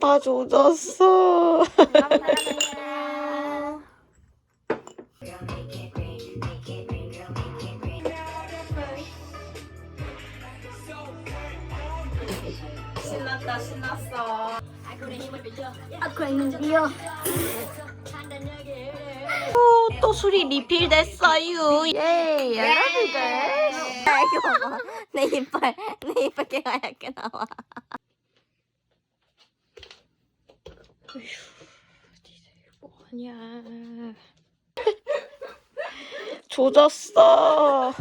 다 조졌어. 신났다 신났어. 또 술이 리필됐어요. 예, 여러분들. 이거 봐. 내 이빨 개가 얇게 나와. 뭐하냐. 조졌어.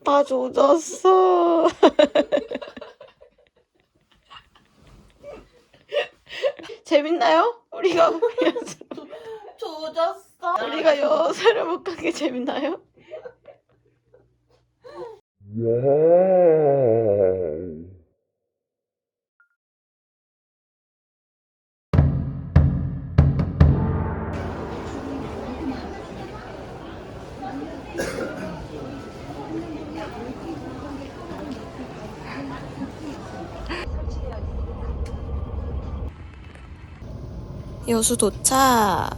다 조졌어. 재밌나요? 우리가 조졌어. 우리가 여사를 못 간 게 재밌나요? 여수 도착.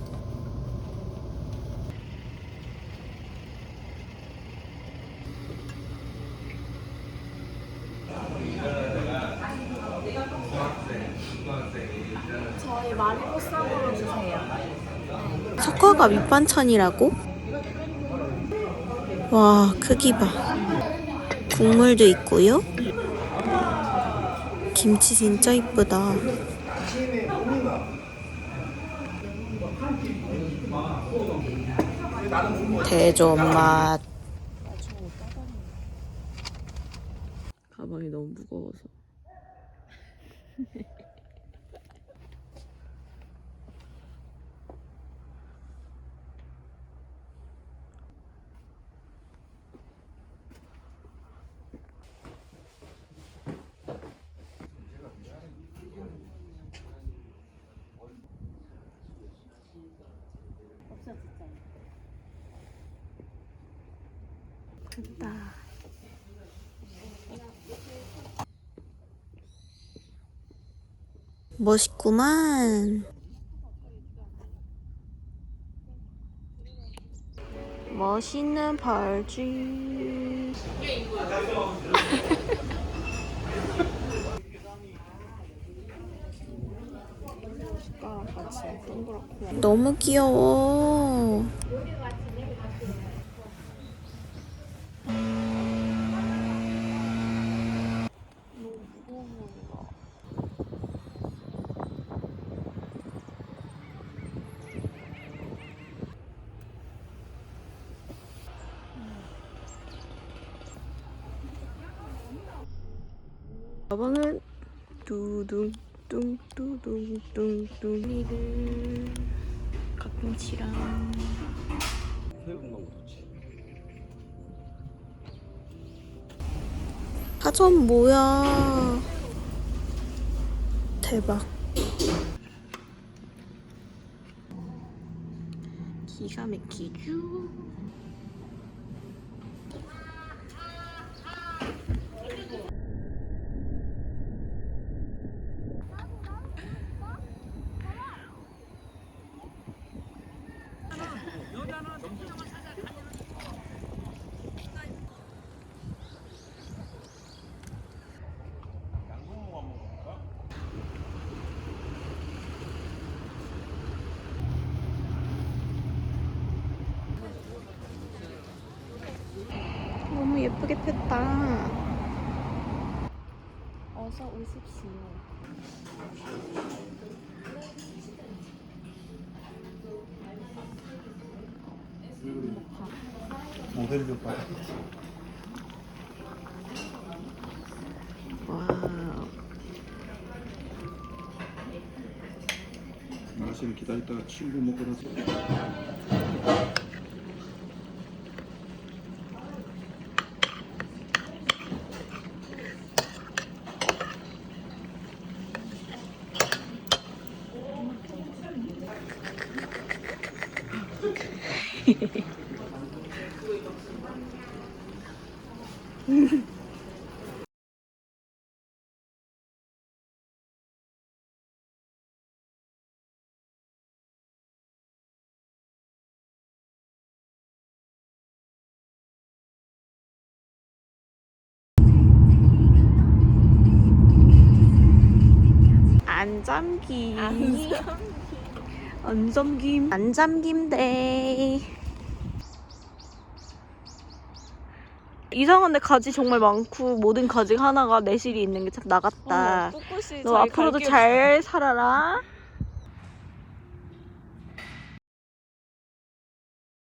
저희 마리보쌈으로 주세요. 석화가 밑반찬이라고? 와, 크기 봐. 국물도 있고요. 김치 진짜 이쁘다. 대존 맛. 가방이 너무 무거워서. 됐다. 멋있구만. 멋있는 발쥐. 너무 귀여워. 가방은 두둥 뚱뚱뚱뚱뚱 이들 가끔치랑 사전 뭐야. 대박. 기가 막히죠. 너무 예쁘게 폈다. 어서 오십시오. 모델료 봐. 와우. 마시는 기다리다가 친구 먹으라서. 안 잠김. 안 잠김. 안 잠김 데이. 이상한데 가지 정말 많고 모든 가지 하나가 내실이 있는 게 참 나갔다. 꿋꿋이 너 앞으로도 잘 살아라.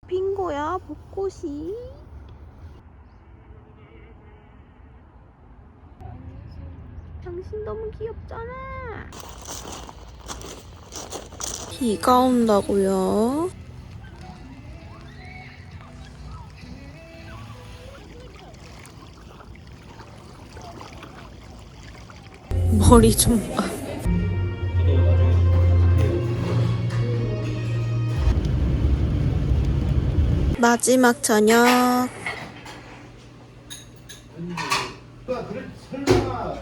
핀 거야 벚꽃이. 당신 너무 귀엽잖아. 비가 온다고요? 머리 좀 봐. 마지막 저녁. 설마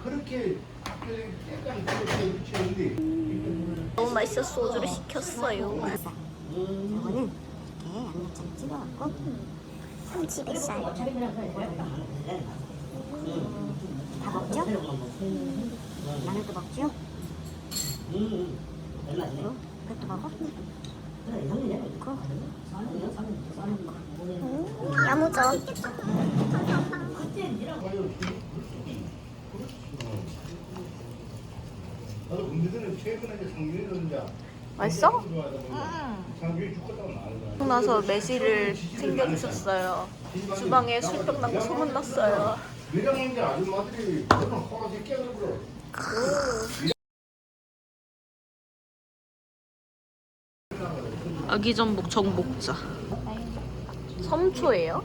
그렇게 깨끗이 그렇게 붙이는데 너무 맛있어 소주를 시켰어요. 이거는 이렇게 양념장 찍어갖고 참치 뱃살 다 먹죠? 마늘도 먹죠? 그것도 먹어? 야무져. 나도 군대들은 최근에 상균이 넣는다. 맛있어? 상균이 죽겠다고 나는 거야. 나서 매실을 챙겨주셨어요. 주방에 술병 나고 소문 났어요. 밀양인데 아줌마들이 그런 호라지 깨물어. 아기 전복 정복자. 섬초예요?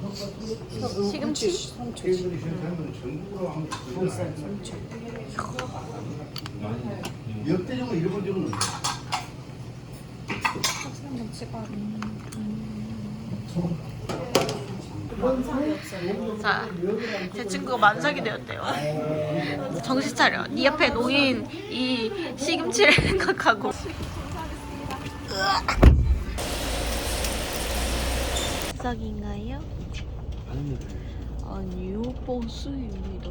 시금치? 최근에 신사는 전국으로 한번 역대적으로 잃어본 적은 자, 제 친구가 만삭이 되었대요. 정신 차려. 네 옆에 놓인 이 시금치를 생각하고. 시작인가요? 아니요, 버스입니다.